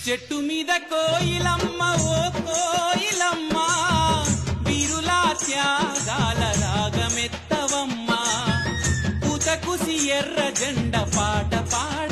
చెట్టు మీద కోయిలమ్మ ఓ కోయిలమ్మ వీరులా త్యాగాల రాగమెత్తవమ్మ పూతకుసి ఎర్ర జెండ పాట పాడ